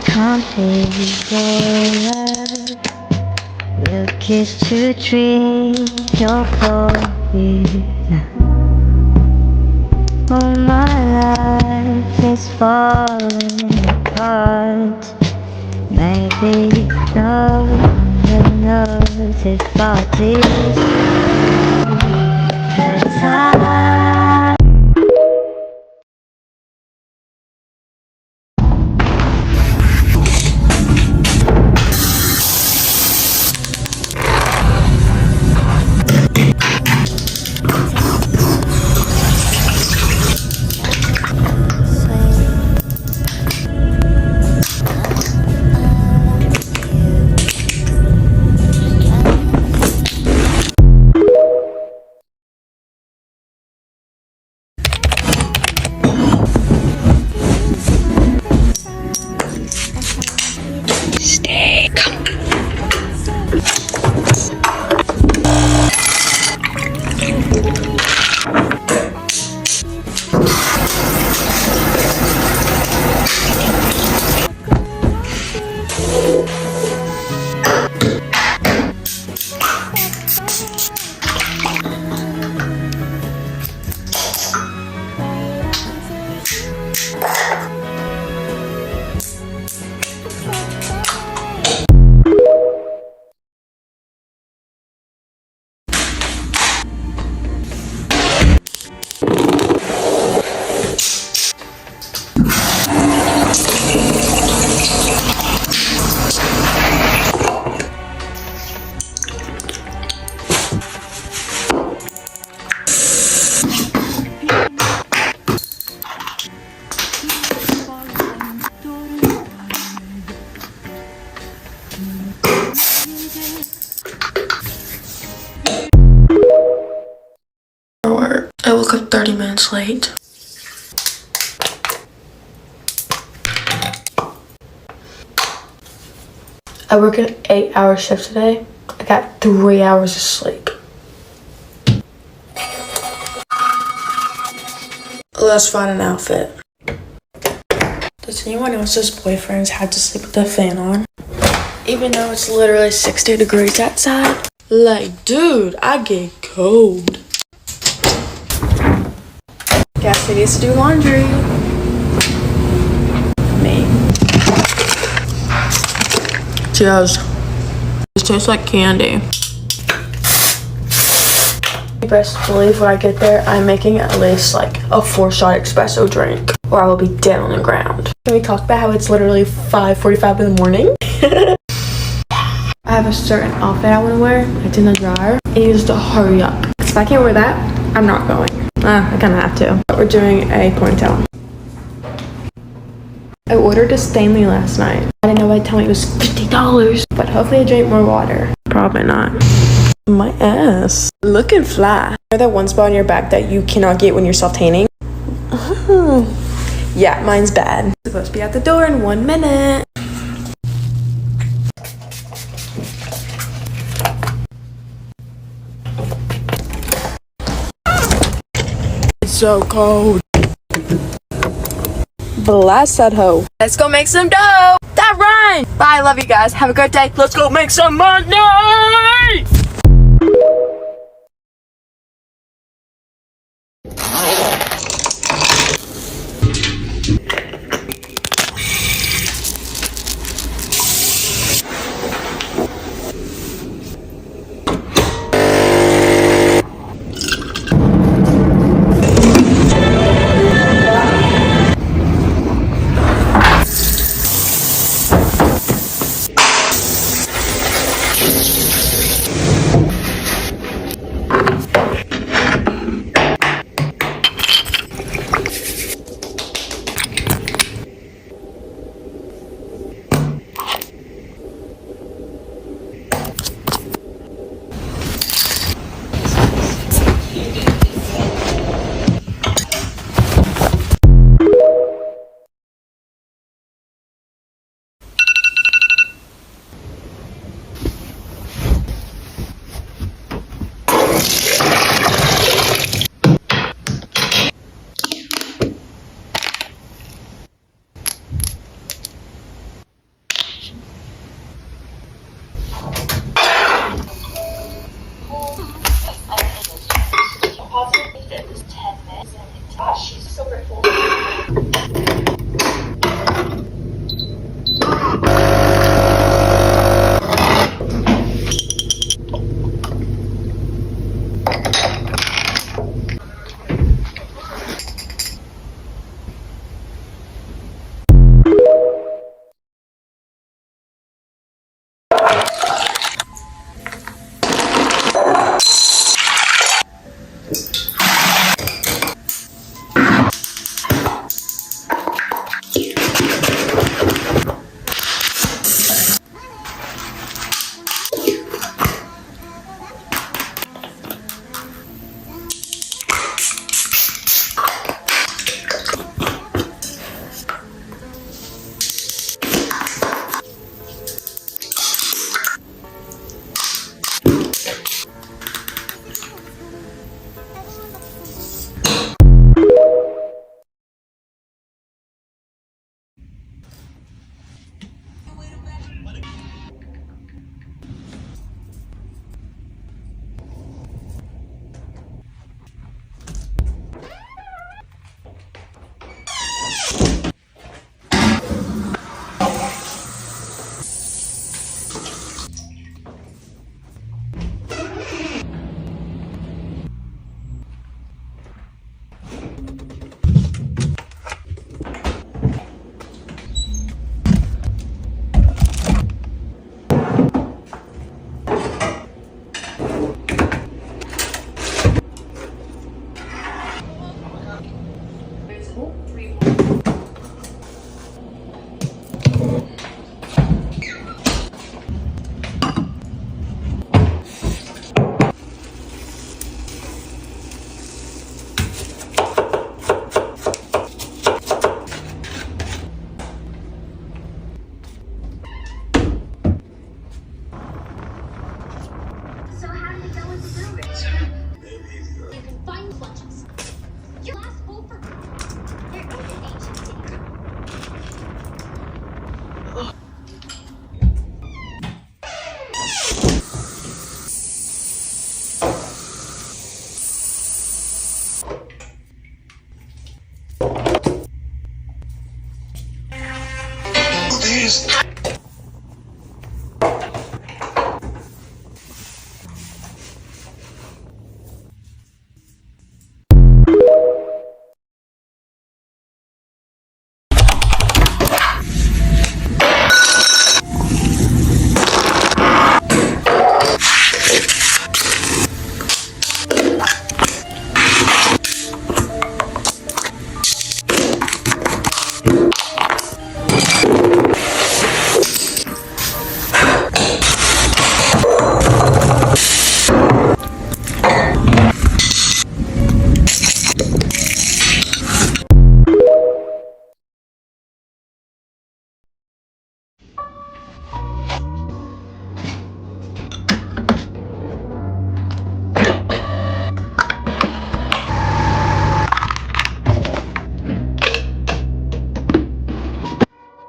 Can't take your love. Will kiss to dream you're falling. Oh, my life is falling apart. Maybe no one knows if all this the time. I woke up 30 minutes late. I work an 8-hour shift today. I got 3 hours of sleep. Let's find an outfit. Does anyone else's boyfriends have to sleep with the fan on? Even though it's literally 60 degrees outside? Like, dude, I get cold. Guess who needs to do laundry? Me. Cheers. This tastes like candy. You best believe when I get there, I'm making at least like a 4-shot espresso drink, or I will be dead on the ground. Can we talk about how it's literally 5:45 in the morning? I have a certain outfit I want to wear. It's in the dryer. It needs to hurry up. If I can't wear that, I'm not going. I kind of have to. But we're doing a ponytail. I ordered a Stanley last night. I didn't know they'd tell me it was $50, but hopefully I drank more water. Probably not. My ass. Looking fly. You know that one spot on your back that you cannot get when you're self-tanning? Yeah, mine's bad. Supposed to be at the door in 1 minute. It's so cold. Blast that hoe. Let's go make some dough. That run. Bye, love you guys. Have a great day. Let's go make some money.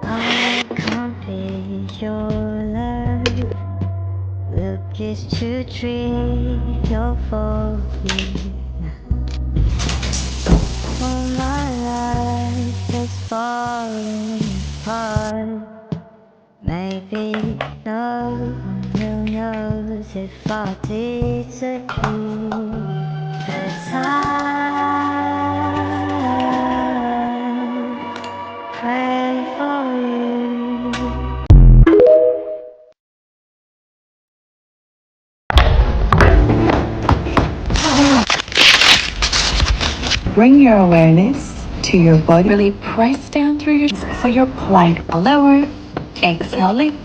I complete your life. Look is to treat your faulty. Oh, my life is falling apart. Maybe no one knows if I disagree. But I pray for you. Bring your awareness to your body. Really press down through your for your plank. Lower. Exhale, lift.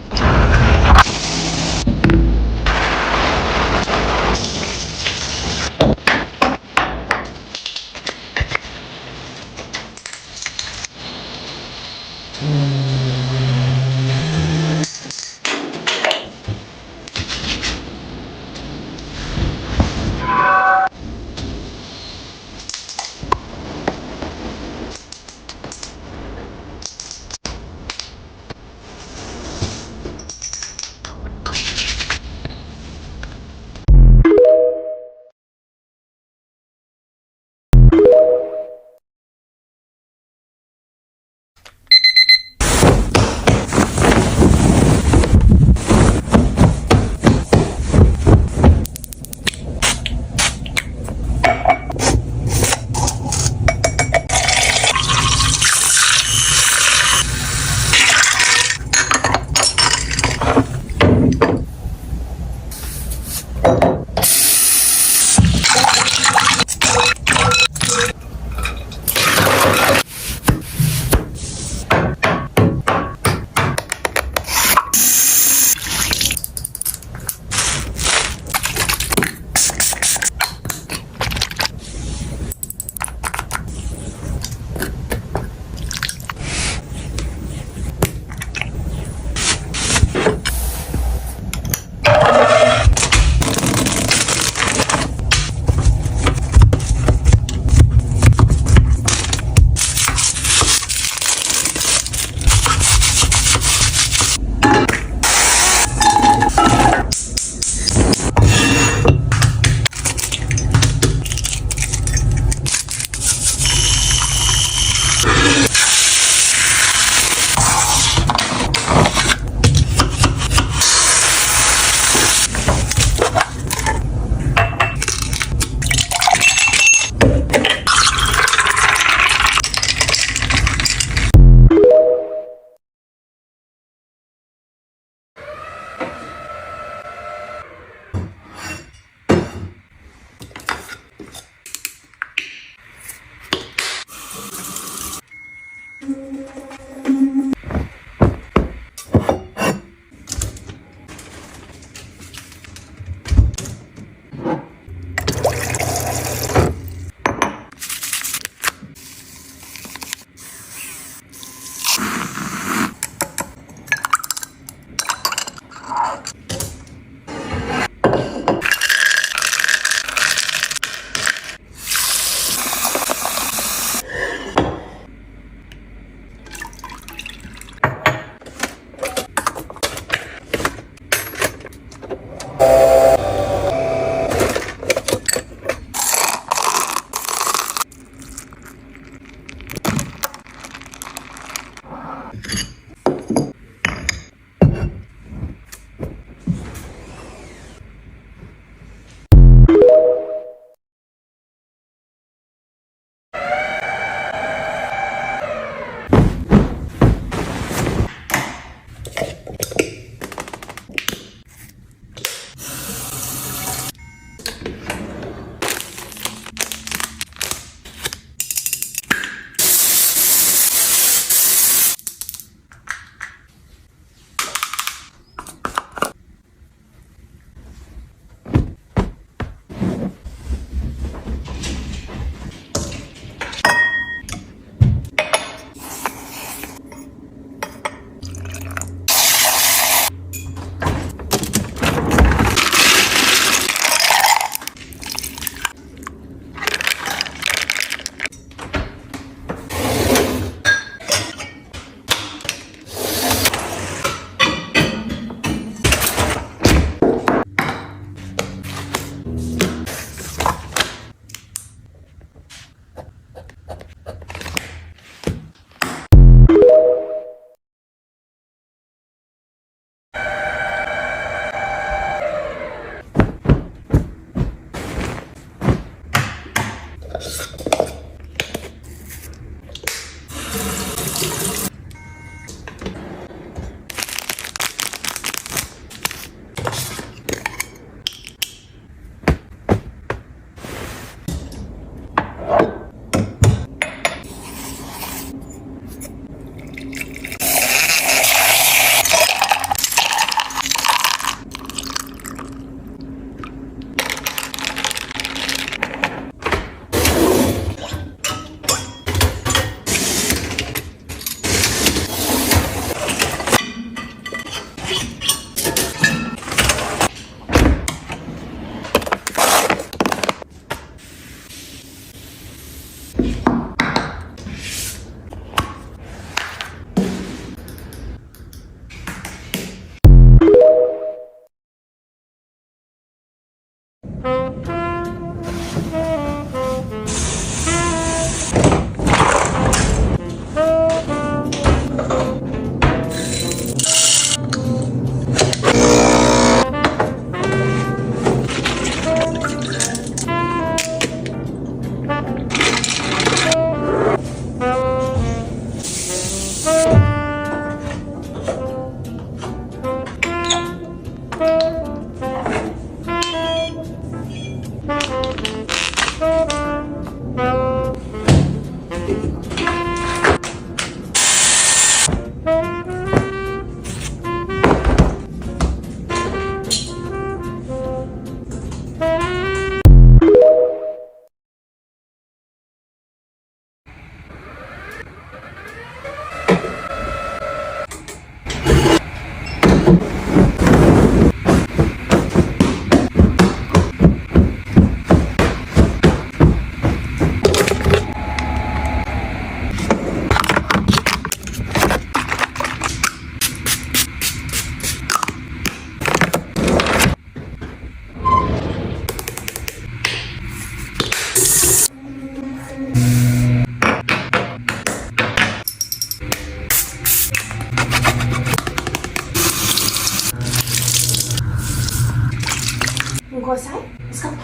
go outside? Let's go.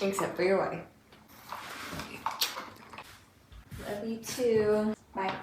Except for your wife. Love you too. Bye.